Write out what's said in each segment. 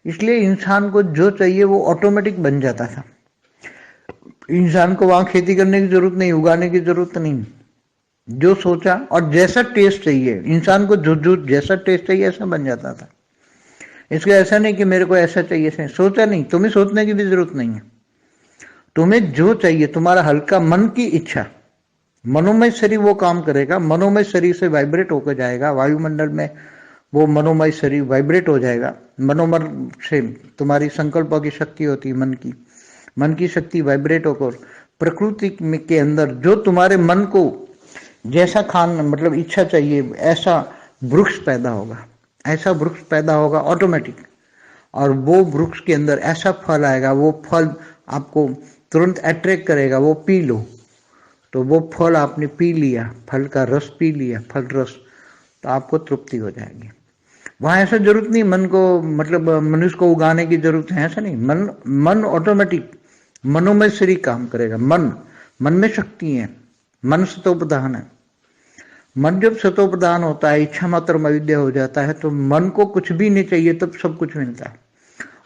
इसलिए इंसान को जो चाहिए वो ऑटोमेटिक बन जाता था। इंसान को वहां खेती करने की जरूरत नहीं, उगाने की जरूरत नहीं। जो सोचा और जैसा टेस्ट चाहिए इंसान को, जो जैसा टेस्ट चाहिए ऐसा बन जाता था। इसलिए ऐसा नहीं कि मेरे को ऐसा चाहिए, ऐसा सोचा नहीं, तुम्हें सोचने की भी जरूरत नहीं है। तुम्हें जो चाहिए, तुम्हारा हल्का मन की इच्छा, मनोमय शरीर वो काम करेगा, मनोमय शरीर से वाइब्रेट होकर जाएगा वायुमंडल में, वो मनोमय शरीर वाइब्रेट हो जाएगा। मनोमन से तुम्हारी संकल्पों की शक्ति होती है, मन की शक्ति वाइब्रेट होकर प्रकृति के अंदर जो तुम्हारे मन को जैसा खान मतलब इच्छा चाहिए ऐसा वृक्ष पैदा होगा, ऐसा वृक्ष पैदा होगा ऑटोमेटिक। और वो वृक्ष के अंदर ऐसा फल आएगा, वो फल आपको तुरंत अट्रैक्ट करेगा। वो पी लो, तो वो फल आपने पी लिया, फल का रस पी लिया, फल रस, तो आपको तृप्ति हो जाएगी। वहां ऐसा जरूरत नहीं मन को मतलब मनुष्य को उगाने की जरूरत है, ऐसा नहीं। मन ऑटोमेटिक मनोमय शरीर काम करेगा। मन में शक्ति है, मन सतो प्रधान है। मन जब सतो प्रधान होता है, इच्छा मात्र अविद्या हो जाता है, तो मन को कुछ भी नहीं चाहिए तब सब कुछ मिलता है।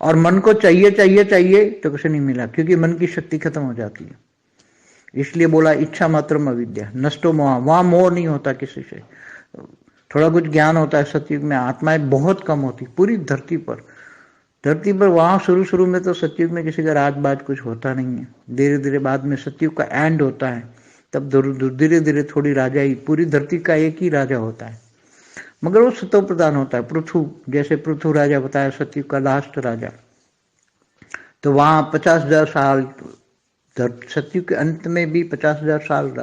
और मन को चाहिए चाहिए चाहिए तो कुछ नहीं मिला, क्योंकि मन की शक्ति खत्म हो जाती है। इसलिए बोला इच्छा मात्र अविद्या नष्टो मोह, वहां मोह नहीं होता किसी से। थोड़ा कुछ ज्ञान होता है सतयुग में, आत्माएं बहुत कम होती पूरी धरती पर। वहां शुरू में तो सतयुग में किसी का राज बाज कुछ होता नहीं है। धीरे धीरे बाद में सतयुग का एंड होता है, तब धीरे धीरे थोड़ी राजा ही, पूरी धरती का एक ही राजा होता है, मगर वो सतो प्रधान होता है। पृथु, जैसे पृथु राजा बताया सतयुग का लास्ट राजा। तो वहां 50,000 साल, सतयुग के अंत में भी 50,000 साल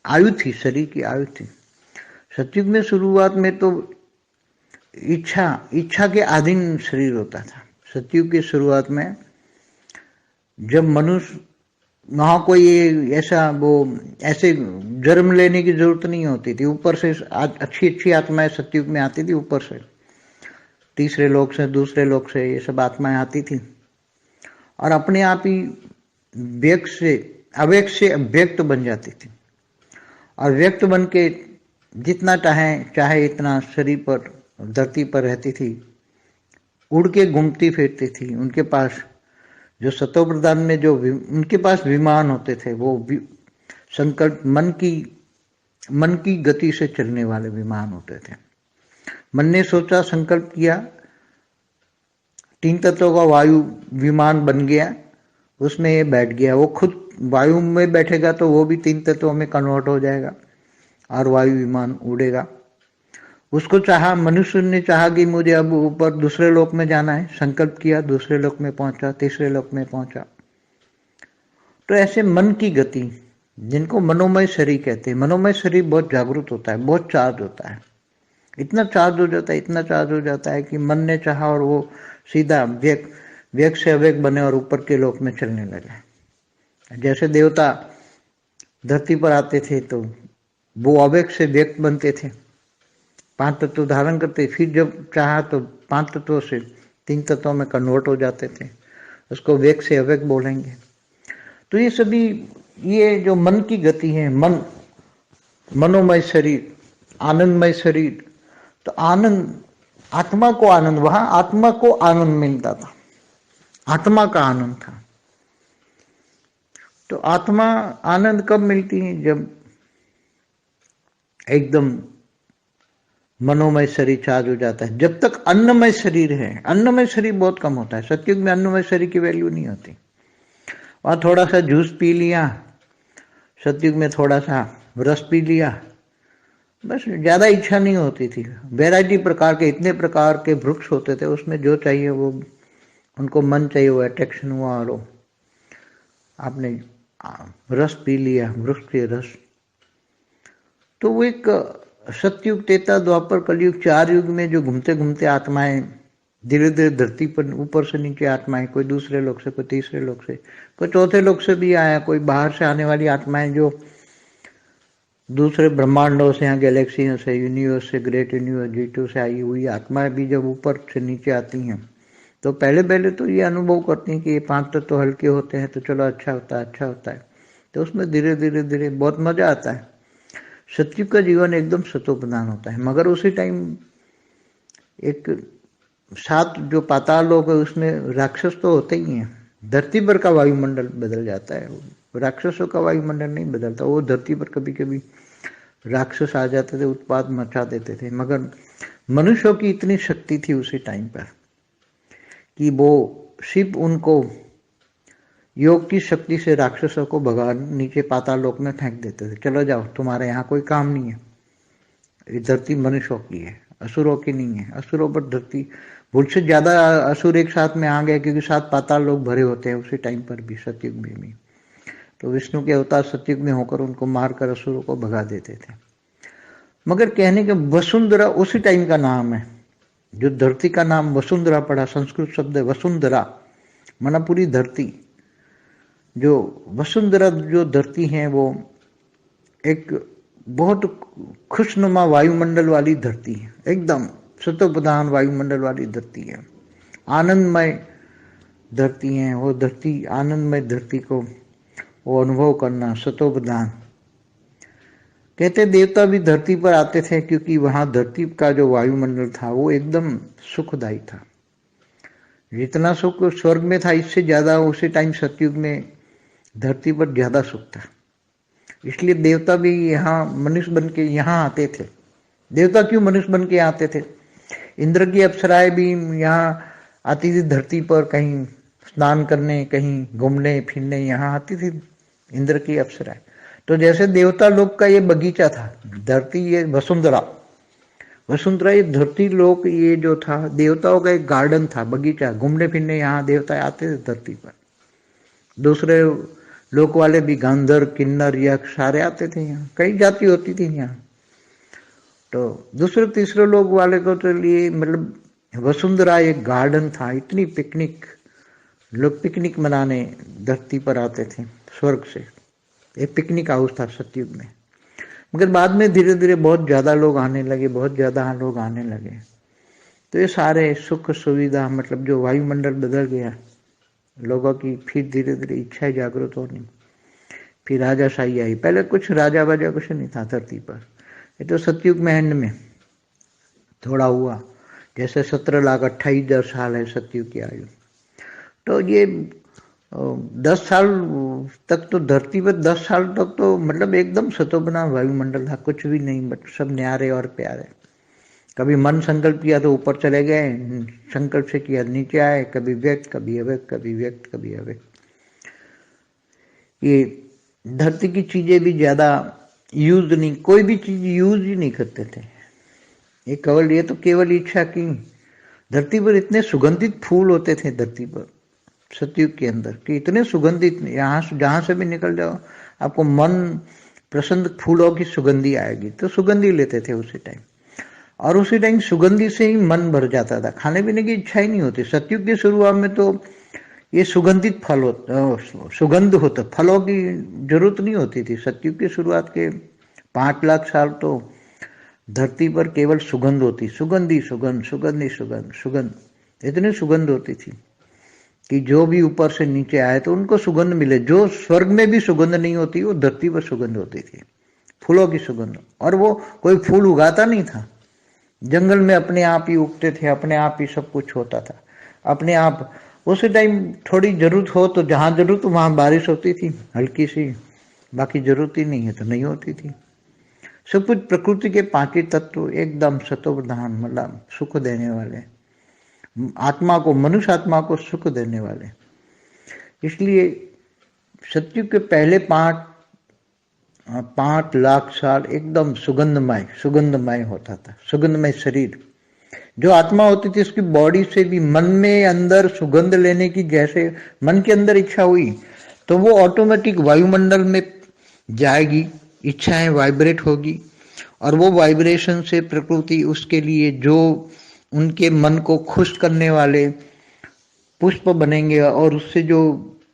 आयु थी, शरीर की आयु थी। सतयुग में शुरुआत में तो इच्छा के अधीन शरीर होता था। सतयुग की शुरुआत में जब मनुष्य, वहां कोई ऐसा वो ऐसे जन्म लेने की जरूरत नहीं होती थी, ऊपर से अच्छी आत्माएं सतयुग में आती थी, ऊपर से तीसरे लोक से, दूसरे लोक से, ये सब आत्माएं आती थी और अपने आप ही व्यक्त से अव्यक्त बन जाती थी। और व्यक्त बन के जितना चाहे इतना शरीर पर, धरती पर रहती थी, उड़ के घूमती फिरती थी। उनके पास जो सतो प्रधान में जो उनके पास विमान होते थे, वो संकल्प मन की गति से चलने वाले विमान होते थे। मन ने सोचा, संकल्प किया, 3 तत्वों का वायु विमान बन गया, उसमें ये बैठ गया। वो खुद वायु में बैठेगा तो वो भी 3 तत्वों में कन्वर्ट हो जाएगा और वायु विमान उड़ेगा। उसको चाहा, मनुष्य ने चाहा कि मुझे अब ऊपर दूसरे लोक में जाना है, संकल्प किया, दूसरे लोक में पहुंचा, तीसरे लोक में पहुंचा। तो ऐसे मन की गति, जिनको मनोमय शरीर कहते हैं, मनोमय शरीर बहुत जागरूक होता है, बहुत चार्ज होता है, इतना चार्ज हो जाता है कि मन ने चाहा और वो सीधा व्यक्त से अव्यक्त बने और ऊपर के लोक में चलने लगे। जैसे देवता धरती पर आते थे तो वो अव्यक्त से व्यक्त बनते थे, 5 तत्व धारण करते, फिर जब चाहा तो 5 तत्वों से 3 तत्वों में कन्वर्ट हो जाते थे। उसको व्यक्त से अव्यक्त बोलेंगे। तो ये सभी, ये जो मन की गति है, मनोमय शरीर, आनंदमय शरीर, तो आनंद, आत्मा को आनंद, वहां आत्मा को आनंद मिलता था, आत्मा का आनंद था। तो आत्मा आनंद कब मिलती है? जब एकदम मनोमय शरीर चार्ज हो जाता है। जब तक अन्नमय शरीर है, अन्नमय शरीर बहुत कम होता है। सतयुग में अन्नमय शरीर की वैल्यू नहीं होती। वहां थोड़ा सा जूस पी लिया, सतयुग में थोड़ा सा रस पी लिया, बस, ज्यादा इच्छा नहीं होती थी। वैरायटी प्रकार के, इतने प्रकार के वृक्ष होते थे, उसमें जो चाहिए वो उनको मन चाहिए, वो अट्रैक्शन हुआ और आपने रस पी लिया, वृक्ष के रस। तो वो एक सतयुग, त्रेता, द्वापर, कलयुग, 4 युग में जो घूमते घूमते आत्माएं धीरे धीरे धरती पर ऊपर से नीचे आत्माएं, कोई दूसरे लोक से, कोई तीसरे लोक से, कोई चौथे लोक से भी आया, कोई बाहर से आने वाली आत्माएं जो दूसरे ब्रह्मांडों से, यहाँ गैलेक्सियों से, यूनिवर्स से, ग्रेट यूनिवर्स G2 से आई हुई आत्माएं भी जब ऊपर से नीचे आती हैं तो पहले तो ये अनुभव करती हैं कि ये 5 तत्व तो हल्के होते हैं, तो चलो अच्छा होता है। तो उसमें धीरे धीरे बहुत मजा आता है। सतयुग का जीवन एकदम सतो प्रधान होता है, मगर उसी टाइम एक सात जो पाताल लोक है उसमें राक्षस तो होते ही हैं। धरती पर का वायुमंडल बदल जाता है, राक्षसों का वायुमंडल नहीं बदलता। वो धरती पर कभी कभी राक्षस आ जाते थे, उत्पात मचा देते थे, मगर मनुष्यों की इतनी शक्ति थी उसी टाइम पर कि वो शिव उनको योग की शक्ति से राक्षसों को भगा नीचे पाताल लोक में फेंक देते थे। चलो जाओ, तुम्हारे यहाँ कोई काम नहीं है, ये धरती मनुष्यों की है, असुरों की नहीं है। असुरों पर धरती भूल से ज्यादा असुर एक साथ में आ गए, क्योंकि सात पाताल लोग भरे होते हैं उसी टाइम पर भी, सतयुग में भी। तो विष्णु के अवतार सतयुग में होकर उनको मारकर असुरों को भगा देते थे। मगर कहने के वसुंधरा उसी टाइम का नाम है। जो धरती का नाम वसुंधरा पड़ा, संस्कृत शब्द है वसुंधरा, माना पूरी धरती। जो वसुंधरा जो धरती है वो एक बहुत खुशनुमा वायुमंडल वाली धरती है, एकदम सतोप्रधान वायुमंडल वाली धरती है, आनंदमय धरती है। वो धरती, आनंदमय धरती को वो अनुभव करना, सतोप्रधान। कहते देवता भी धरती पर आते थे, क्योंकि वहां धरती का जो वायुमंडल था वो एकदम सुखदायी था। जितना सुख स्वर्ग में था, इससे ज्यादा उसी टाइम सतयुग में धरती पर ज्यादा सुख था। इसलिए देवता भी यहाँ मनुष्य बन के यहाँ आते थे। देवता क्यों मनुष्य बन के आते थे? इंद्र की अप्सराएं भी यहाँ आती थी धरती पर, कहीं स्नान करने, कहीं घूमने फिरने यहाँ आती थी इंद्र की अप्सराएं। तो जैसे देवता लोक का ये बगीचा था, धरती ये वसुंधरा, वसुंधरा ये धरती लोक, ये जो था देवताओं का एक गार्डन था, बगीचा। घूमने फिरने यहाँ देवता आते थे धरती पर। दूसरे लोक वाले भी, गांधर, किन्नर, यक्ष सारे आते थे यहाँ, कई जाति होती थी यहाँ। तो दूसरे तीसरे लोक वाले को तो लिए मतलब वसुंधरा एक गार्डन था। इतनी पिकनिक, लोग पिकनिक मनाने धरती पर आते थे स्वर्ग से। एक पिकनिक हाउस था सतयुग में। मगर बाद में धीरे धीरे बहुत ज्यादा लोग आने लगे, बहुत ज्यादा लोग आने लगे। तो ये सारे सुख सुविधा, मतलब जो वायुमंडल बदल गया लोगों की, फिर धीरे धीरे इच्छाएं जागृत होनी, फिर राजाशाही आई। पहले कुछ राजा वाजा कुछ नहीं था धरती पर, ये तो सतयुग में एंड में थोड़ा हुआ। जैसे 17,28,000 साल है सतयुग की आयु। तो ये 10 साल तक तो धरती पर, 10 साल तक तो मतलब एकदम सतोबना वायुमंडल था, कुछ भी नहीं, बट सब न्यारे और प्यारे। कभी मन संकल्प किया तो ऊपर चले गए, संकल्प से किया नीचे आए, कभी व्यक्त, कभी अव्यक्त, कभी व्यक्त, कभी अव्यक्त। ये धरती की चीजें भी ज्यादा यूज नहीं, कोई भी चीज यूज ही नहीं करते थे। ये केवल, ये तो केवल इच्छा की। धरती पर इतने सुगंधित फूल होते थे धरती पर सतयुग के अंदर, कि इतने सुगंधित, यहाँ जहां से भी निकल जाओ आपको मन प्रसन्न, फूलों की सुगंधी आएगी, तो सुगंधी लेते थे उसी टाइम। और उसी टाइम सुगंधी से ही मन भर जाता था, खाने पीने की इच्छा ही नहीं होती। सतयुग की शुरुआत में तो ये सुगंधित फल होता, सुगंध होता, फलों की जरूरत नहीं होती थी। सतयुग की शुरुआत के 5 लाख साल तो धरती पर केवल सुगंध होती, सुगंधी सुगंध, सुगंधी सुगंध, सुगंध, इतनी सुगंध होती थी कि जो भी ऊपर से नीचे आए तो उनको सुगंध मिले। जो स्वर्ग में भी सुगंध नहीं होती, वो धरती पर सुगंध होती थी, फूलों की सुगंध। और वो कोई फूल उगाता नहीं था, जंगल में अपने आप ही उगते थे, अपने आप ही सब कुछ होता था, अपने आप। उसी टाइम थोड़ी जरूरत हो तो जहां जरूरत वहां बारिश होती थी हल्की सी, बाकी जरूरत ही नहीं है तो नहीं होती थी। सब कुछ प्रकृति के 5 तत्व एकदम सतोप्रधान, मतलब सुख देने वाले, आत्मा को, मनुष्य आत्मा को सुख देने वाले। इसलिए सतयुग के पहले 5 लाख साल एकदम सुगंधमय, सुगंधमय होता था, सुगंधमय शरीर। जो आत्मा होती थी उसकी बॉडी से भी मन में अंदर सुगंध लेने की, जैसे मन के अंदर इच्छा हुई तो वो ऑटोमेटिक वायुमंडल में जाएगी, इच्छाएं वाइब्रेट होगी, और वो वाइब्रेशन से प्रकृति उसके लिए जो उनके मन को खुश करने वाले पुष्प बनेंगे, और उससे जो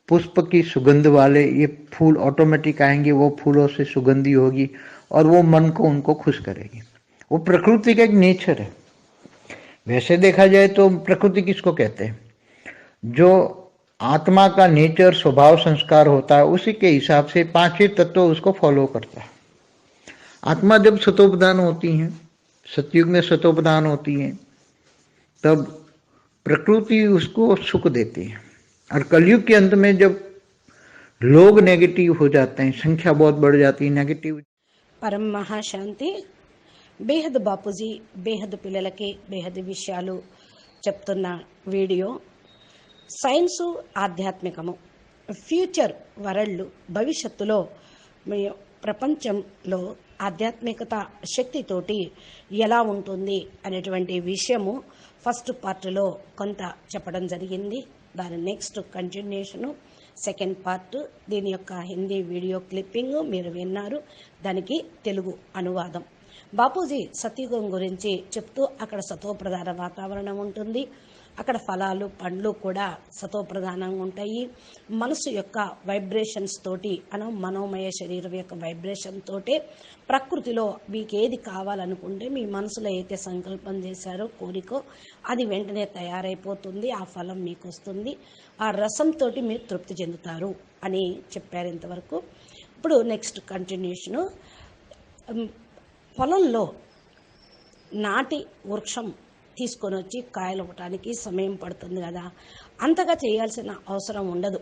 पुष्प की सुगंध वाले ये फूल ऑटोमेटिक आएंगे, वो फूलों से सुगंधी होगी और वो मन को उनको खुश करेगी। वो प्रकृति का एक नेचर है। वैसे देखा जाए तो प्रकृति किसको कहते हैं? जो आत्मा का नेचर, स्वभाव, संस्कार होता है, उसी के हिसाब से 5 तत्व उसको फॉलो करता है। आत्मा जब सतोप्रधान होती है, सतयुग में सतोप्रधान होती है, तब प्रकृति उसको सुख देती है। और कलयुग के अंत में जब लोग नेगेटिव हो जाते हैं, संख्या बहुत बढ़ जाती है नेगेटिव। పరం మహాశాంతి బేహద్ బాపూజీ బేహద్ పిల్లలకి బేహద్ విషయాలు చెప్తున్న వీడియో. సైన్సు ఆధ్యాత్మికము, ఫ్యూచర్ వరల్డ్, భవిష్యత్తులో మీ ప్రపంచంలో ఆధ్యాత్మికత శక్తితోటి ఎలా ఉంటుంది అనేటువంటి విషయము ఫస్ట్ పార్ట్లో కొంత చెప్పడం జరిగింది. దాని నెక్స్ట్ కంటిన్యూషను సెకండ్ పార్ట్. దీని యొక్క హిందీ వీడియో క్లిప్పింగ్ మీరు విన్నారు, దానికి తెలుగు అనువాదం. బాపూజీ సత్యుగం గురించి చెప్తూ అక్కడ సతోప్రధాన వాతావరణం ఉంటుంది, అక్కడ ఫలాలు పండ్లు కూడా సతోప్రధానంగా ఉంటాయి. మనసు యొక్క వైబ్రేషన్స్ తోటి మనోమయ శరీరం యొక్క వైబ్రేషన్ తోటే ప్రకృతిలో మీకు ఏది కావాలనుకుంటే మీ మనసులో అయితే సంకల్పం చేశారో కోరికో అది వెంటనే తయారైపోతుంది, ఆ ఫలం మీకు వస్తుంది, ఆ రసంతో మీరు తృప్తి చెందుతారు అని చెప్పారు ఇంతవరకు. ఇప్పుడు నెక్స్ట్ కంటిన్యూషను. పొలంలో నాటి వృక్షం తీసుకొని వచ్చి కాయలు ఇవ్వటానికి సమయం పడుతుంది కదా, అంతగా చేయాల్సిన అవసరం ఉండదు,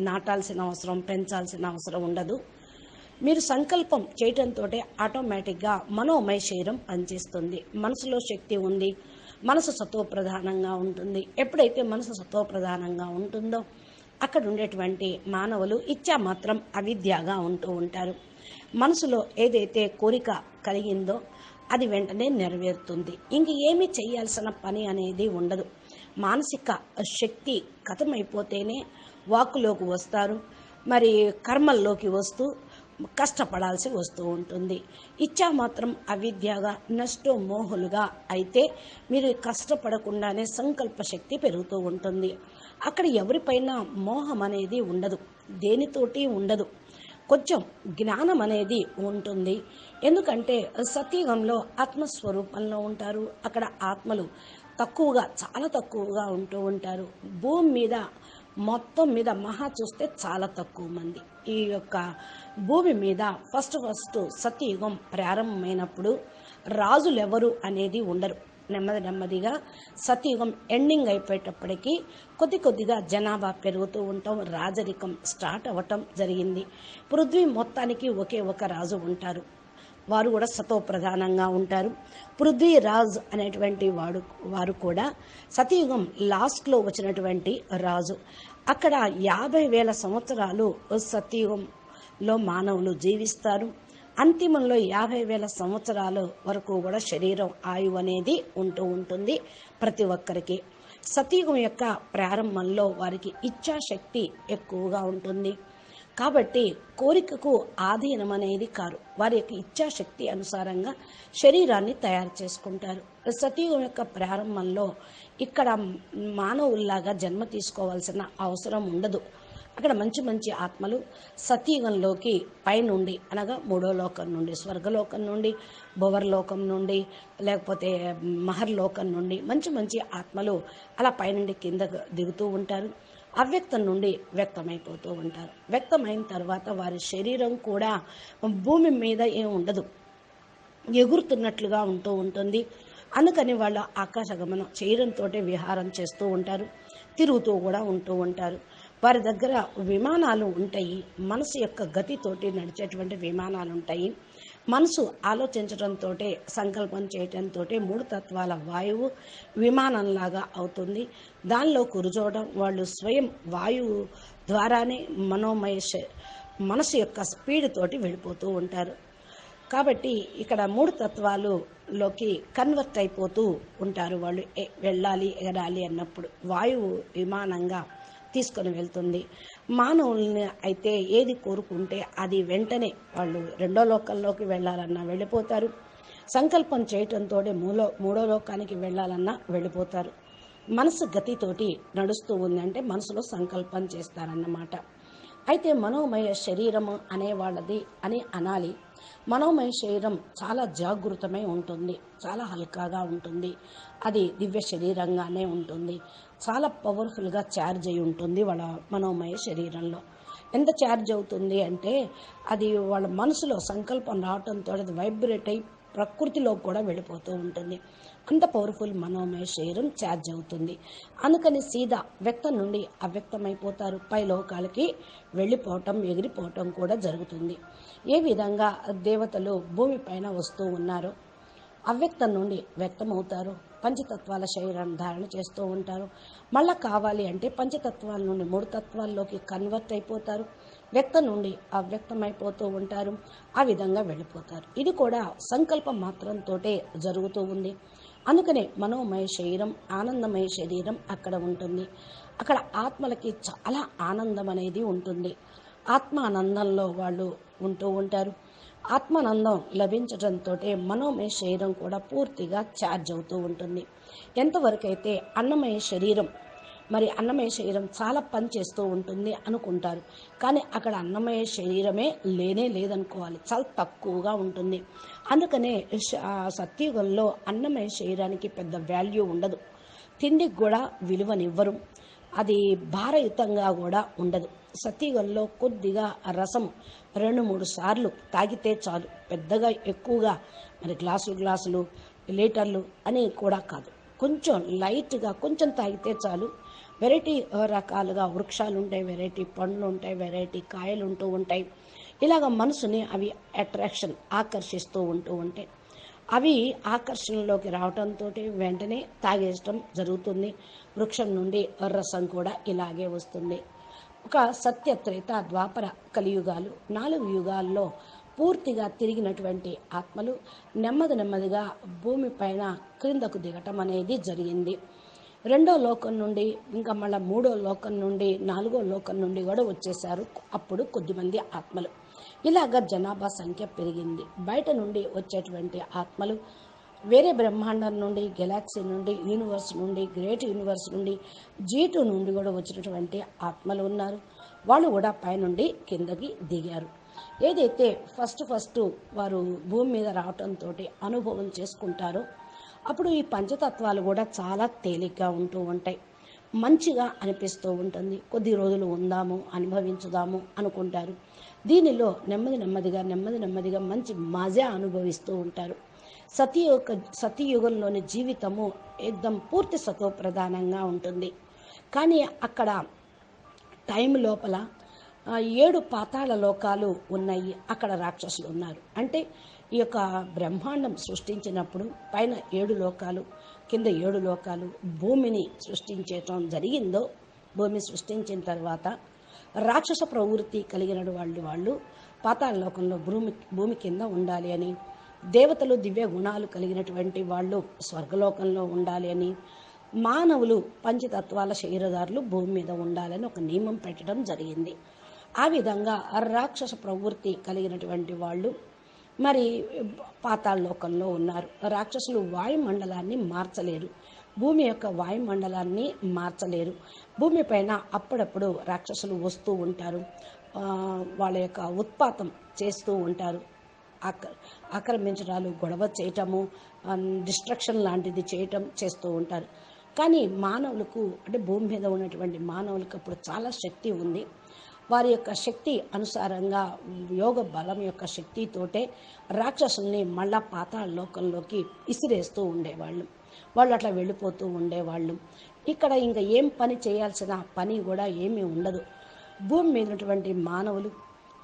నాటాల్సిన అవసరం పెంచాల్సిన అవసరం ఉండదు. మీరు సంకల్పం చేయటంతో ఆటోమేటిక్గా మనోమయ శరీరం పనిచేస్తుంది. మనసులో శక్తి ఉంది, మనసు సతోప్రధానంగా ఉంటుంది. ఎప్పుడైతే మనసు సతోప్రధానంగా ఉంటుందో అక్కడ ఉండేటువంటి మానవులు ఇచ్చా మాత్రం అవిద్యగా ఉంటూ ఉంటారు. మనసులో ఏదైతే కోరిక కలిగిందో అది వెంటనే నెరవేరుతుంది. ఇంక ఏమీ చేయాల్సిన పని అనేది ఉండదు. మానసిక శక్తి కథమైపోతేనే వాక్కులోకి వస్తారు, మరి కర్మల్లోకి వస్తూ కష్టపడాల్సి వస్తూ ఉంటుంది. ఇచ్చా మాత్రం అవిద్యగా నష్టో మోహులుగా అయితే మీరు కష్టపడకుండానే సంకల్ప శక్తి పెరుగుతూ ఉంటుంది. అక్కడ ఎవరిపైన మోహం అనేది ఉండదు, దేనితోటి ఉండదు. కొంచెం జ్ఞానం అనేది ఉంటుంది, ఎందుకంటే సత్యుగంలో ఆత్మస్వరూపంలో ఉంటారు. అక్కడ ఆత్మలు తక్కువగా, చాలా తక్కువగా ఉంటూ ఉంటారు. భూమి మీద మొత్తం మీద మహా చూస్తే చాలా తక్కువ మంది. ఈ యొక్క భూమి మీద ఫస్ట్ సత్యయుగం ప్రారంభమైనప్పుడు రాజులు ఎవరు అనేది ఉండరు. నెమ్మదిగా సత్యయుగం ఎండింగ్ అయిపోయేటప్పటికీ కొద్దిగా జనాభా పెరుగుతూ ఉంటాం, రాజరికం స్టార్ట్ అవ్వటం జరిగింది. పృథ్వీ మొత్తానికి ఒకే ఒక రాజు ఉంటారు, వారు కూడా సతోప్రధానంగా ఉంటారు. పృథ్వీరాజ్ అనేటువంటి వారు కూడా సతయుగం లాస్ట్లో వచ్చినటువంటి రాజు. అక్కడ 50,000 సంవత్సరాలు సతయుగంలో మానవులు జీవిస్తారు. అంతిమంలో 50,000 సంవత్సరాల వరకు కూడా శరీరం ఆయువు అనేది ఉంటూ ఉంటుంది ప్రతి ఒక్కరికి. సతయుగం యొక్క ప్రారంభంలో వారికి ఇచ్ఛాశక్తి ఎక్కువగా ఉంటుంది కాబట్టి కోరికకు ఆధీనం అనేది కారు, వారి యొక్క ఇచ్ఛాశక్తి అనుసారంగా శరీరాన్ని తయారు చేసుకుంటారు. సతయుగం యొక్క ప్రారంభంలో ఇక్కడ మానవుల్లాగా జన్మ తీసుకోవాల్సిన అవసరం ఉండదు. అక్కడ మంచి ఆత్మలు సతయుగంలోకి పైనుండి, అనగా 3వ లోకం నుండి, స్వర్గలోకం నుండి, భువర్లోకం నుండి, లేకపోతే మహర్లోకం నుండి మంచి ఆత్మలు అలా పైనుండి కింద దిగుతూ ఉంటారు. అవ్యక్తం నుండి వ్యక్తమైపోతూ ఉంటారు. వ్యక్తమైన తర్వాత వారి శరీరం కూడా భూమి మీద ఏం ఉండదు, ఎగురుతున్నట్లుగా ఉంటూ ఉంటుంది. అందుకని వాళ్ళు ఆకాశగమనం శరీరంతో విహారం చేస్తూ ఉంటారు, తిరుగుతూ కూడా ఉంటూ ఉంటారు. వారి దగ్గర విమానాలు ఉంటాయి, మనసు యొక్క గతితోటి నడిచేటువంటి విమానాలు ఉంటాయి. మనసు ఆలోచించడంతో, సంకల్పం చేయటంతో 3 తత్వాల వాయువు విమానంలాగా అవుతుంది. దానిలో కూర్చోవడం, వాళ్ళు స్వయం వాయువు ద్వారానే మనసు యొక్క స్పీడ్ తోటి వెళ్ళిపోతూ ఉంటారు. కాబట్టి ఇక్కడ 3 తత్వాలులోకి కన్వర్ట్ అయిపోతూ ఉంటారు వాళ్ళు. వెళ్ళాలి ఎగరాలి అన్నప్పుడు వాయువు విమానంగా తీసుకొని వెళ్తుంది. మానవుల్ని అయితే ఏది కోరుకుంటే అది వెంటనే వాళ్ళు 2వ లోకంలోకి వెళ్ళాలన్నా వెళ్ళిపోతారు, సంకల్పం చేయటంతో 3వ లోకానికి వెళ్ళాలన్నా వెళ్ళిపోతారు. మనసు గతితోటి నడుస్తూ ఉందంటే మనసులో సంకల్పం చేస్తారన్నమాట. అయితే మనోమయ శరీరము అనేవాళ్ళది అని అనాలి. మనోమయ శరీరం చాలా జాగృతమై ఉంటుంది, చాలా హల్కాగా ఉంటుంది, అది దివ్య శరీరంగానే ఉంటుంది, చాలా పవర్ఫుల్గా ఛార్జ్ అయి ఉంటుంది వాళ్ళ మనోమయ శరీరంలో. ఎంత ఛార్జ్ అవుతుంది అంటే అది వాళ్ళ మనసులో సంకల్పం రావటంతో అది వైబ్రేట్ అయి ప్రకృతిలో కూడా వెళ్ళిపోతూ ఉంటుంది. అంత పవర్ఫుల్ మనోమయ శరీరం ఛార్జ్ అవుతుంది. అందుకని సీదా వ్యక్తం నుండి అవ్యక్తమైపోతారు, పై లోకాలకి వెళ్ళిపోవటం, ఎగిరిపోవటం కూడా జరుగుతుంది. ఏ విధంగా దేవతలు భూమిపైన వస్తూ ఉన్నారో అవ్యక్తం నుండి వ్యక్తమవుతారు, పంచతత్వాల శరీరాన్ని ధారణ చేస్తూ ఉంటారు. మళ్ళా కావాలి అంటే పంచతత్వాల నుండి 3 తత్వాల్లోకి కన్వర్ట్ అయిపోతారు, వ్యక్తం నుండి అవ్యక్తమైపోతూ ఉంటారు, ఆ విధంగా వెళ్ళిపోతారు. ఇది కూడా సంకల్పం మాత్రంతో జరుగుతూ ఉంది. అందుకనే మనోమయ శరీరం, ఆనందమయ శరీరం అక్కడ ఉంటుంది. అక్కడ ఆత్మలకి చాలా ఆనందం అనేది ఉంటుంది. ఆత్మానందంలో వాళ్ళు ఉంటూ ఉంటారు. ఆత్మానందం లభించడంతో మనోమయ శరీరం కూడా పూర్తిగా ఛార్జ్ అవుతూ ఉంటుంది. ఎంతవరకైతే అన్నమయ శరీరం, మరి అన్నమయ శరీరం చాలా పని చేస్తూ ఉంటుంది అనుకుంటారు, కానీ అక్కడ అన్నమయ శరీరమే లేనే లేదనుకోవాలి, చాలా తక్కువగా ఉంటుంది. అందుకనే సత్యుగంలో అన్నమయ శరీరానికి పెద్ద వాల్యూ ఉండదు, తిండికి కూడా విలువనివ్వరు, అది భారయుతంగా కూడా ఉండదు. సత్యుగంలో కొద్దిగా రసం 2-3 సార్లు తాగితే చాలు, పెద్దగా ఎక్కువగా మరి గ్లాసులు లీటర్లు అని కూడా కాదు, కొంచెం లైట్గా కొంచెం తాగితే చాలు. వెరైటీ రకాలుగా వృక్షాలు ఉంటాయి, వెరైటీ పండ్లు ఉంటాయి, వెరైటీ కాయలు ఉంటూ ఉంటాయి. ఇలాగ మనసుని అవి అట్రాక్షన్ ఆకర్షిస్తూ ఉంటూ ఉంటాయి. అవి ఆకర్షణలోకి రావడంతో వెంటనే తాగేయటం జరుగుతుంది. వృక్షం నుండి రసం కూడా ఇలాగే వస్తుంది. ఒక సత్య, త్రేత, ద్వాపర, కలియుగాలు 4 యుగాల్లో పూర్తిగా తిరిగినటువంటి ఆత్మలు నెమ్మదిగా భూమిపైన క్రిందకు దిగటం అనేది జరిగింది. 2వ లోకం నుండి, ఇంకా మళ్ళీ 3వ లోకం నుండి, 4వ లోకం నుండి కూడా వచ్చేసారు అప్పుడు కొద్దిమంది ఆత్మలు. ఇలాగ జనాభా సంఖ్య పెరిగింది. బయట నుండి వచ్చేటువంటి ఆత్మలు వేరే బ్రహ్మాండం నుండి, గెలాక్సీ నుండి, యూనివర్స్ నుండి, గ్రేట్ యూనివర్స్ నుండి, G2 నుండి కూడా వచ్చినటువంటి ఆత్మలు ఉన్నారు. వాళ్ళు కూడా పైనుండి కిందకి దిగారు. ఏదైతే ఫస్ట్ వారు భూమి మీద రావటంతో అనుభవం చేసుకుంటారో అప్పుడు ఈ పంచతత్వాలు కూడా చాలా తేలిగ్గా ఉంటూ ఉంటాయి, మంచిగా అనిపిస్తూ ఉంటుంది. కొద్ది రోజులు ఉందాము, అనుభవించుదాము అనుకుంటారు. దీనిలో నెమ్మదిగా మంచి మజా అనుభవిస్తూ ఉంటారు. సతీయుగంలోని జీవితము ఏకదం పూర్తి సతో ప్రధానంగా ఉంటుంది. కానీ అక్కడ టైం లోపల 7 పాతాళ లోకాలు ఉన్నాయి. అక్కడ రాక్షసులు ఉన్నారు. అంటే ఈ యొక్క బ్రహ్మాండం సృష్టించినప్పుడు పైన 7 లోకాలు, కింద 7 లోకాలు, భూమిని సృష్టించటం జరిగిందో, భూమి సృష్టించిన తర్వాత రాక్షస ప్రవృత్తి కలిగిన వాళ్ళు పాతాళ లోకంలో భూమి కింద ఉండాలి అని, దేవతలు దివ్య గుణాలు కలిగినటువంటి వాళ్ళు స్వర్గలోకంలో ఉండాలి అని, మానవులు పంచతత్వాల శరీరదారులు భూమి మీద ఉండాలని ఒక నియమం పెట్టడం జరిగింది. ఆ విధంగా రాక్షస ప్రవృత్తి కలిగినటువంటి వాళ్ళు మరి పాతాళ లోకంలో ఉన్నారు. రాక్షసులు వాయుమండలాన్ని మార్చలేరు, భూమి యొక్క వాయుమండలాన్ని మార్చలేరు. భూమిపైన అప్పుడప్పుడు రాక్షసులు వస్తూ ఉంటారు, వాళ్ళ యొక్క ఉత్పాతం చేస్తూ ఉంటారు, ఆక్రమించడాలు, గొడవ చేయటము, డిస్ట్రక్షన్ లాంటిది చేస్తూ ఉంటారు. కానీ మానవులకు, అంటే భూమి మీద ఉన్నటువంటి మానవులకు అప్పుడు చాలా శక్తి ఉంది. వారి యొక్క శక్తి అనుసారంగా, యోగ బలం యొక్క శక్తితోటే రాక్షసుల్ని మళ్ళా పాతాళ లోకంలోకి ఇసిరేస్తూ ఉండేవాళ్ళు. వాళ్ళు అట్లా వెళ్ళిపోతూ ఉండేవాళ్ళు. ఇక్కడ ఇంకా ఏం పని చేయాల్సిన పని కూడా ఏమీ ఉండదు. భూమి మీద ఉన్నటువంటి మానవులు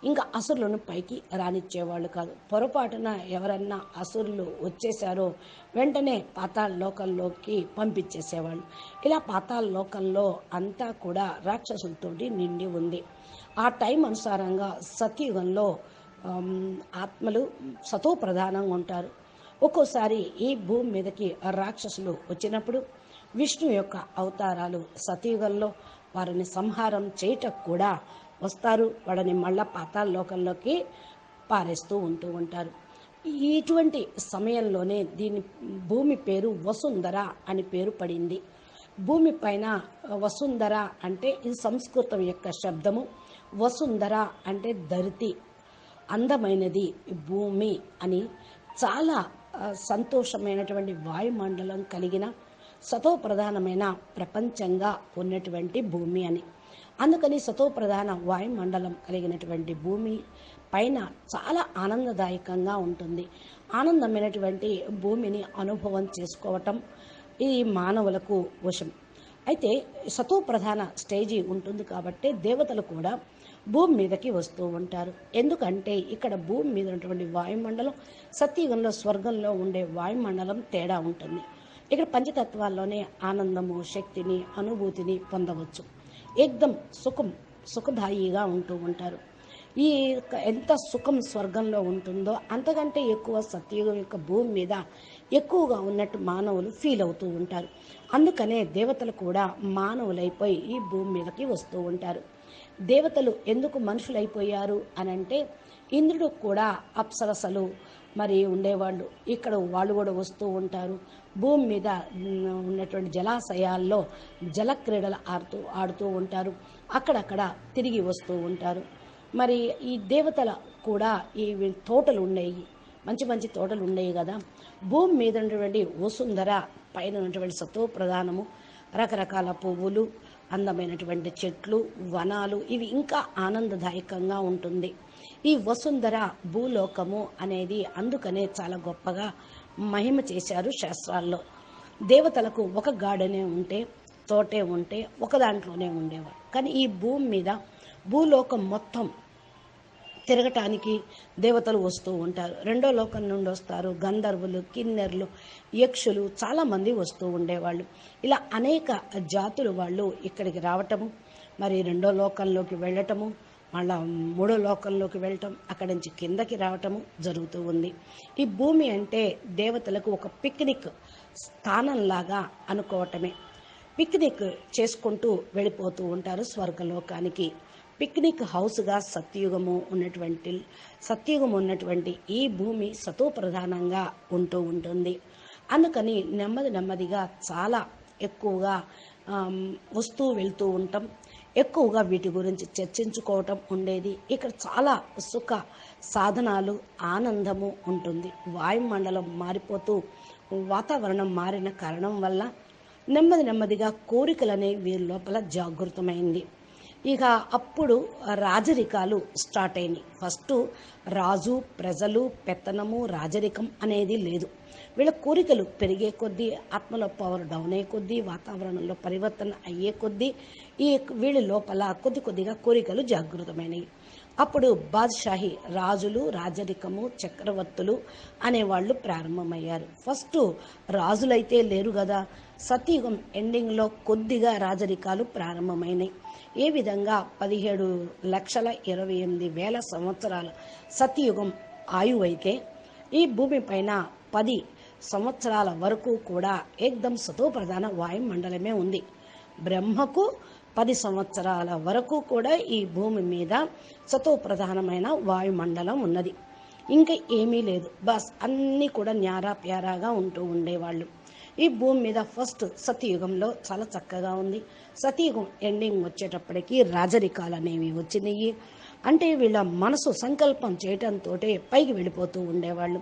ఇంకా అసురులను పైకి రానిచ్చేవాళ్ళు కాదు. పొరపాటున ఎవరన్నా అసురులు వచ్చేసారో వెంటనే పాతాళ లోకంలోకి పంపించేసేవాళ్ళు. ఇలా పాతాళ లోకంలో అంతా కూడా రాక్షసులతోటి నిండి ఉంది. ఆ టైం అనుసారంగా సతయుగంలో ఆత్మలు సతో ప్రధానంగా ఉంటారు. ఒక్కోసారి ఈ భూమి మీదకి రాక్షసులు వచ్చినప్పుడు విష్ణు యొక్క అవతారాలు సతయుగంలో వారిని సంహారం చేయటకు కూడా వస్తారు. వాడిని మళ్ళా పాతాళ లోకంలోకి పారేస్తూ ఉంటారు. ఇటువంటి సమయంలోనే దీని భూమి పేరు వసుంధర అని పేరు పడింది. భూమి పైన వసుంధర అంటే ఇది సంస్కృతం యొక్క శబ్దము. వసుంధర అంటే ధరితి, అందమైనది భూమి అని. చాలా సంతోషమైనటువంటి వాయుమండలం కలిగిన సతో ప్రధానమైన ప్రపంచంగా ఉన్నటువంటి భూమి అని. అందుకని సతోప్రధాన వాయుమండలం కలిగినటువంటి భూమి పైన చాలా ఆనందదాయకంగా ఉంటుంది. ఆనందమైనటువంటి భూమిని అనుభవం చేసుకోవటం ఇది మానవులకు వశం. అయితే సతోప్రధాన స్టేజీ ఉంటుంది కాబట్టి దేవతలు కూడా భూమి మీదకి వస్తూ ఉంటారు. ఎందుకంటే ఇక్కడ భూమి మీద ఉన్నటువంటి వాయుమండలం సత్యయుగంలో స్వర్గంలో ఉండే వాయుమండలం తేడా ఉంటుంది. ఇక్కడ పంచతత్వాల్లోనే ఆనందము, శక్తిని, అనుభూతిని పొందవచ్చు. ఏకదం సుఖదాయిగా ఉంటూ ఉంటారు. ఈ ఎంత సుఖం స్వర్గంలో ఉంటుందో అంతకంటే ఎక్కువ సత్యయుగం యొక్క భూమి మీద ఎక్కువగా ఉన్నట్టు మానవులు ఫీల్ అవుతూ ఉంటారు. అందుకనే దేవతలు కూడా మానవులైపోయి ఈ భూమి మీదకి వస్తూ ఉంటారు. దేవతలు ఎందుకు మనుషులైపోయారు అనంటే ఇంద్రుడు కూడా అప్సరసలు మరి ఉండేవాళ్ళు. ఇక్కడ వాళ్ళు కూడా వస్తూ ఉంటారు. భూమి మీద ఉన్నటువంటి జలాశయాల్లో జలక్రీడలు ఆడుతూ ఉంటారు. అక్కడక్కడ తిరిగి వస్తూ ఉంటారు. మరి ఈ దేవతల కూడా ఈ తోటలు ఉండేవి, మంచి మంచి తోటలు ఉండేవి కదా. భూమి మీద ఉన్నటువంటి వసుంధర పైన ఉన్నటువంటి సతోప్రధానము, రకరకాల పువ్వులు, అందమైనటువంటి చెట్లు, వనాలు, ఇవి ఇంకా ఆనందదాయకంగా ఉంటుంది. ఈ వసుంధర భూలోకము అనేది అందుకనే చాలా గొప్పగా మహిమ చేశారు శాస్త్రాల్లో. దేవతలకు ఒక గార్డెనే ఉంటే, తోటే ఉంటే ఒక దాంట్లోనే ఉండేవారు. కానీ ఈ భూమి మీద భూలోకం మొత్తం తిరగటానికి దేవతలు వస్తూ ఉంటారు. రెండో లోకం నుండి వస్తారు. గంధర్వులు, కిన్నెర్లు, యక్షులు చాలామంది వస్తూ ఉండేవాళ్ళు. ఇలా అనేక జాతులు వాళ్ళు ఇక్కడికి రావటము, మరి రెండో లోకంలోకి వెళ్ళటము, మళ్ళా మూడో లోకంలోకి వెళ్ళటం, అక్కడి నుంచి కిందకి రావటము జరుగుతూ ఉంది. ఈ భూమి అంటే దేవతలకు ఒక పిక్నిక్ స్థానంలాగా అనుకోవటమే. పిక్నిక్ చేసుకుంటూ వెళ్ళిపోతూ ఉంటారు స్వర్గలోకానికి. పిక్నిక్ హౌస్గా సత్యయుగం ఉన్నటువంటి ఈ భూమి సతోప్రధానంగా ఉంటూ ఉంటుంది. అందుకని నెమ్మదిగా చాలా ఎక్కువగా వస్తూ వెళ్తూ ఉంటాం. ఎక్కువగా వీటి గురించి చర్చించుకోవటం ఉండేది. ఇక్కడ చాలా సుఖ సాధనాలు, ఆనందము ఉంటుంది. వాయుమండలం మారిపోతూ వాతావరణం మారిన కారణం వల్ల నెమ్మదిగా కోరికలనేవి వీరి లోపల జాగృతమైంది. ఇక అప్పుడు రాజరికాలు స్టార్ట్ అయినాయి. ఫస్ట్ రాజు, ప్రజలు, పెత్తనము, రాజరికం అనేది లేదు. వీళ్ళ కోరికలు పెరిగే కొద్దీ, ఆత్మలో పవర్ డౌన్ అయ్యే కొద్దీ, వాతావరణంలో పరివర్తన అయ్యే కొద్దీ వీళ్ళ లోపల కొద్దిగా కోరికలు జాగృతమైనవి. అప్పుడు బాద్షాహి, రాజులు, రాజరికము, చక్రవర్తులు అనేవాళ్ళు ప్రారంభమయ్యారు. ఫస్ట్ రాజులైతే లేరు కదా. సత్యయుగం ఎండింగ్లో కొద్దిగా రాజరికాలు ప్రారంభమైనాయి. ఏ విధంగా 17,28,000 సంవత్సరాల సత్యయుగం ఆయువు అయితే ఈ భూమి పైన 10 సంవత్సరాల వరకు కూడా ఏకదం సతోప్రధాన వాయుమండలమే ఉంది. బ్రహ్మకు 10 సంవత్సరాల వరకు కూడా ఈ భూమి మీద సతోప్రధానమైన వాయుమండలం ఉన్నది. ఇంకా ఏమీ లేదు. బస్ అన్నీ కూడా న్యారా ప్యారాగా ఉంటూ ఉండేవాళ్ళు. ఈ భూమి మీద ఫస్ట్ సతయుగంలో చాలా చక్కగా ఉంది. సతయుగం ఎండింగ్ వచ్చేటప్పటికి రాజరికాలు అనేవి వచ్చినాయి. అంటే వీళ్ళ మనసు సంకల్పం చేయటంతో పైకి వెళ్ళిపోతూ ఉండేవాళ్ళు.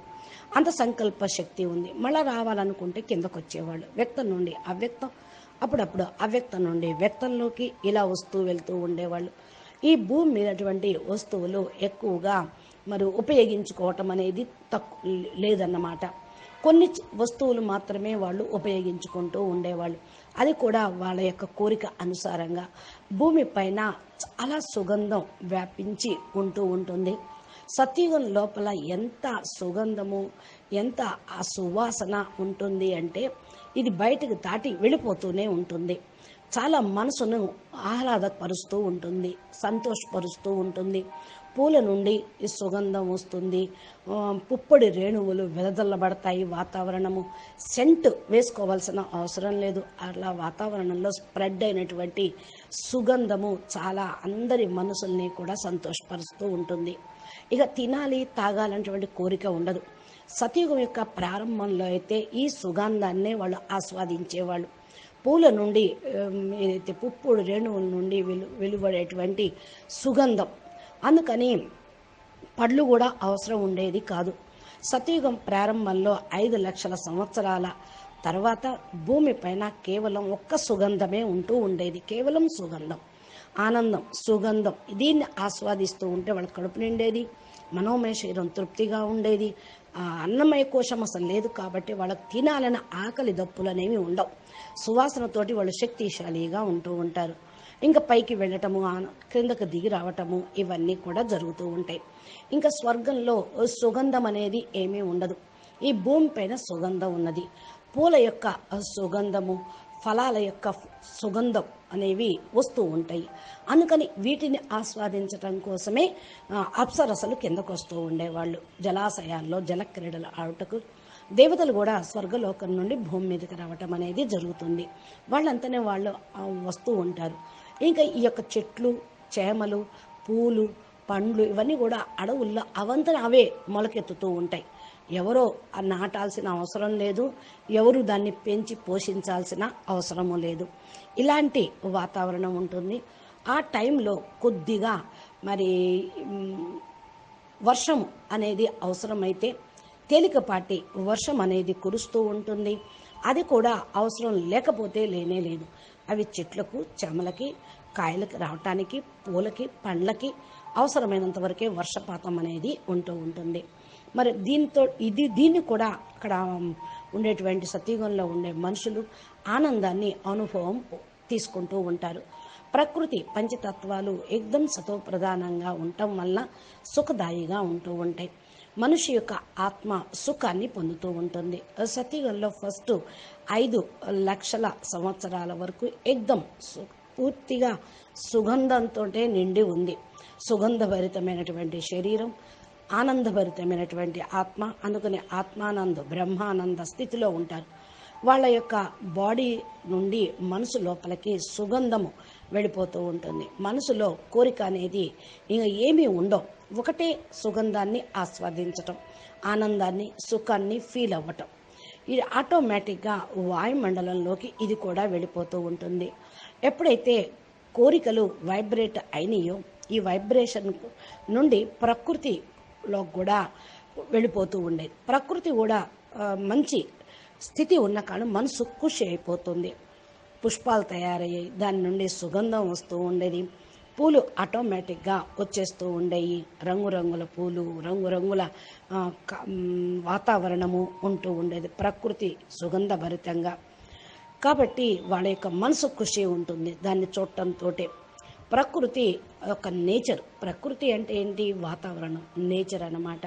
అంత సంకల్ప శక్తి ఉంది. మళ్ళీ రావాలనుకుంటే కిందకు వచ్చేవాళ్ళు. వ్యక్తం నుండి అవ్యక్తం, అప్పుడప్పుడు అవ్యక్తం నుండి వ్యక్తంలోకి ఇలా వస్తూ వెళ్తూ ఉండేవాళ్ళు. ఈ భూమి మీదటువంటి వస్తువులు ఎక్కువగా మరి ఉపయోగించుకోవటం అనేది లేదన్నమాట. కొన్ని వస్తువులు మాత్రమే వాళ్ళు ఉపయోగించుకుంటూ ఉండేవాళ్ళు. అది కూడా వాళ్ళ యొక్క కోరిక అనుసారంగా. భూమి పైన చాలా సుగంధం వ్యాపించి ఉంటూ ఉంటుంది. సత్యయుగం లోపల ఎంత సుగంధము, ఎంత ఆ సువాసన ఉంటుంది అంటే ఇది బయటకు దాటి వెళ్ళిపోతూనే ఉంటుంది. చాలా మనసును ఆహ్లాదపరుస్తూ ఉంటుంది, సంతోషపరుస్తూ ఉంటుంది. పూల నుండి ఈ సుగంధం వస్తుంది. పుప్పొడి రేణువులు వెదజల్లబడతాయి. వాతావరణము సెంట్ వేసుకోవాల్సిన అవసరం లేదు. అలా వాతావరణంలో స్ప్రెడ్ అయినటువంటి సుగంధము చాలా అందరి మనసుల్ని కూడా సంతోషపరుస్తూ ఉంటుంది. ఇక తినాలి, తాగాలనేటువంటి కోరిక ఉండదు. సతయుగం యొక్క ప్రారంభంలో అయితే ఈ సుగంధాన్నే వాళ్ళు ఆస్వాదించేవాళ్ళు. పూల నుండి ఏదైతే పుప్పొడి రేణువుల నుండి వెలువడేటువంటి సుగంధం. అందుకని పళ్ళు కూడా అవసరం ఉండేది కాదు. సతయుగం ప్రారంభంలో 5 లక్షల సంవత్సరాల తర్వాత భూమి పైన కేవలం ఒక్క సుగంధమే ఉంటూ ఉండేది. కేవలం సుగంధం. ఆనందం, సుగంధం దీన్ని ఆస్వాదిస్తూ ఉంటే వాళ్ళ కడుపు నిండేది, మనోమయ శరీరం తృప్తిగా ఉండేది. అన్నమయ కోశం అసలు లేదు కాబట్టి వాళ్ళకి తినాలన్న ఆకలి దప్పులు అనేవి ఉండవు. సువాసనతోటి వాళ్ళు శక్తిశాలిగా ఉంటూ ఉంటారు. ఇంకా పైకి వెళ్ళటము, క్రిందకు దిగి రావటము ఇవన్నీ కూడా జరుగుతూ ఉంటాయి. ఇంకా స్వర్గంలో సుగంధం అనేది ఏమీ ఉండదు. ఈ భూమి పైన సుగంధం ఉన్నది. పూల యొక్క సుగంధము, ఫలాల యొక్క సుగంధం అనేవి వస్తూ ఉంటాయి. అందుకని వీటిని ఆస్వాదించటం కోసమే అప్సరసలు కిందకు వస్తూ ఉండేవాళ్ళు. జలాశయాల్లో జలక్రీడలు ఆడుటకు దేవతలు కూడా స్వర్గలోకం నుండి భూమి మీదకి రావటం అనేది జరుగుతుంది. వాళ్ళంతనే వాళ్ళు వస్తూ ఉంటారు. ఇంకా ఈ యొక్క చెట్లు, చేమలు, పూలు, పండ్లు ఇవన్నీ కూడా అడవుల్లో అవంతన అవే మొలకెత్తుతూ ఉంటాయి. ఎవరో నాటాల్సిన అవసరం లేదు, ఎవరు దాన్ని పెంచి పోషించాల్సిన అవసరము లేదు. ఇలాంటి వాతావరణం ఉంటుంది. ఆ టైంలో కొద్దిగా మరి వర్షం అనేది అవసరమైతే తేలికపాటి వర్షం అనేది కురుస్తూ ఉంటుంది. అది కూడా అవసరం లేకపోతే లేనే లేదు. అవి చెట్లకు, చెమలకి, కాయలకి రావటానికి, పూలకి, పండ్లకి అవసరమైనంత వరకే వర్షపాతం అనేది ఉంటూ ఉంటుంది. మరి దీన్ని కూడా అక్కడ ఉండేటువంటి సత్యుగంలో ఉండే మనుషులు ఆనందాన్ని అనుభవం తీసుకుంటూ ఉంటారు. ప్రకృతి పంచతత్వాలు ఎగ్దం సతో ప్రధానంగా ఉండటం వల్ల సుఖదాయిగా ఉంటూ ఉంటాయి. మనిషి యొక్క ఆత్మ సుఖాన్ని పొందుతూ ఉంటుంది. సత్యుగంలో ఫస్ట్ 5 లక్షల సంవత్సరాల వరకు ఎగ్దం పూర్తిగా సుగంధంతో నిండి ఉంది. సుగంధభరితమైనటువంటి శరీరం, ఆనందభరితమైనటువంటి ఆత్మ. అందుకని ఆత్మానంద బ్రహ్మానంద స్థితిలో ఉంటారు. వాళ్ళ యొక్క బాడీ నుండి మనసు లోపలికి సుగంధము వెళ్ళిపోతూ ఉంటుంది. మనసులో కోరిక అనేది ఇంకా ఏమీ ఉండవు. ఒకటే సుగంధాన్ని ఆస్వాదించటం, ఆనందాన్ని, సుఖాన్ని ఫీల్ అవ్వటం. ఇది ఆటోమేటిక్గా వాయుమండలంలోకి ఇది కూడా వెళ్ళిపోతూ ఉంటుంది. ఎప్పుడైతే కోరికలు వైబ్రేట్ అయినాయో ఈ వైబ్రేషన్ నుండి ప్రకృతిలో కూడా వెళ్ళిపోతూ ఉండేది. ప్రకృతి కూడా మంచి స్థితి ఉన్న కాలం మనసు ఖుషి అయిపోతుంది. పుష్పాలు తయారయ్యాయి, దాని నుండి సుగంధం వస్తూ ఉండేది. పూలు ఆటోమేటిక్గా వచ్చేస్తూ ఉండేవి. రంగురంగుల పూలు, రంగురంగుల వాతావరణము ఉంటూ ఉండేది ప్రకృతి సుగంధభరితంగా. కాబట్టి వాళ్ళ యొక్క మనసు ఖుషి ఉంటుంది దాన్ని చూడటంతో. ప్రకృతి ఒక నేచర్. ప్రకృతి అంటే ఏంటి? వాతావరణం, నేచర్ అన్నమాట.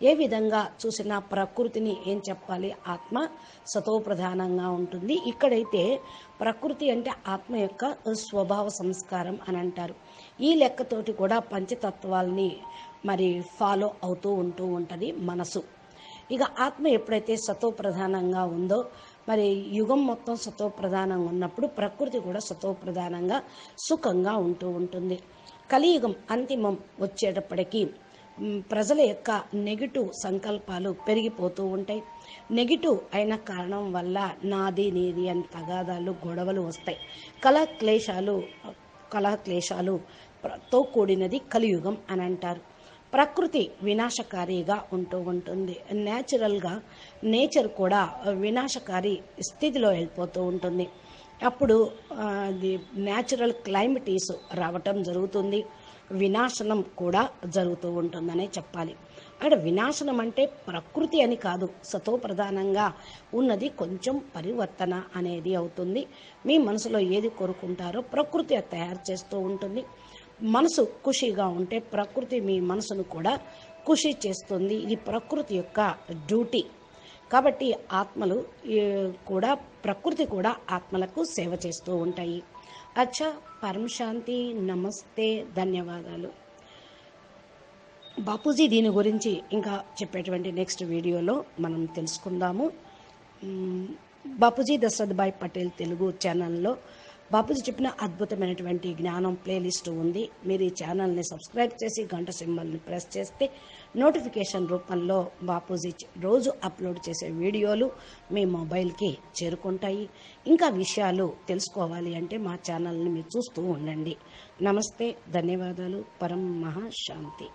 ఏ విధంగా చూసినా ప్రకృతిని ఏం చెప్పాలి? ఆత్మ సతోప్రధానంగా ఉంటుంది. ఇక్కడైతే ప్రకృతి అంటే ఆత్మ యొక్క స్వభావ సంస్కారం అని అంటారు. ఈ లెక్కతోటి కూడా పంచతత్వాల్ని మరి ఫాలో అవుతూ ఉంటుంది మనసు. ఇక ఆత్మ ఎప్పుడైతే సతోప్రధానంగా ఉందో మరి యుగం మొత్తం సతోప్రధానంగా ఉన్నప్పుడు ప్రకృతి కూడా సతోప్రధానంగా సుఖంగా ఉంటూ ఉంటుంది. కలియుగం అంతిమం వచ్చేటప్పటికీ ప్రజల యొక్క నెగిటివ్ సంకల్పాలు పెరిగిపోతూ ఉంటాయి. నెగిటివ్ అయిన కారణం వల్ల నాది నీది అని తగాదాలు, గొడవలు వస్తాయి. కలహక్లేశాలుతో కూడినది కలియుగం అని అంటారు. ప్రకృతి వినాశకారిగా ఉంటూ ఉంటుంది. నేచర్ కూడా వినాశకారి స్థితిలో వెళ్ళిపోతూ ఉంటుంది. అప్పుడు అది న్యాచురల్ క్లైమేటీస్ రావటం జరుగుతుంది. వినాశనం కూడా జరుగుతూ ఉంటుందనే చెప్పాలి. అక్కడ వినాశనం అంటే ప్రకృతి అని కాదు, సతోప్రధానంగా ఉన్నది కొంచెం పరివర్తన అనేది అవుతుంది. మీ మనసులో ఏది కోరుకుంటారో ప్రకృతి తయారు చేస్తూ ఉంటుంది. మనసు ఖుషిగా ఉంటే ప్రకృతి మీ మనసును కూడా ఖుషి చేస్తుంది. ఇది ప్రకృతి యొక్క డ్యూటీ. కాబట్టి ఆత్మలు కూడా, ప్రకృతి కూడా ఆత్మలకు సేవ చేస్తూ ఉంటాయి. అచ్చా, పరమ శాంతి, నమస్తే, ధన్యవాదాలు. బాపూజీ దీని గురించి ఇంకా చెప్పేటువంటి నెక్స్ట్ వీడియోలో మనం తెలుసుకుందాము. బాపూజీ దశరథ్ భాయ్ పటేల్ తెలుగు ఛానల్లో బాపూజీ చెప్పిన అద్భుతమైనటువంటి జ్ఞానం ప్లేలిస్ట్ ఉంది. మీరు ఈ ఛానల్ని సబ్స్క్రైబ్ చేసి గంట సింబల్ని ప్రెస్ చేస్తే నోటిఫికేషన్ రూపంలో బాపూజీ రోజు అప్లోడ్ చేసే వీడియోలు మీ మొబైల్కి చేరుకుంటాయి. ఇంకా విషయాలు తెలుసుకోవాలి అంటే మా ఛానల్ని మీరు చూస్తూ ఉండండి. నమస్తే, ధన్యవాదాలు. పరం మహాశాంతి.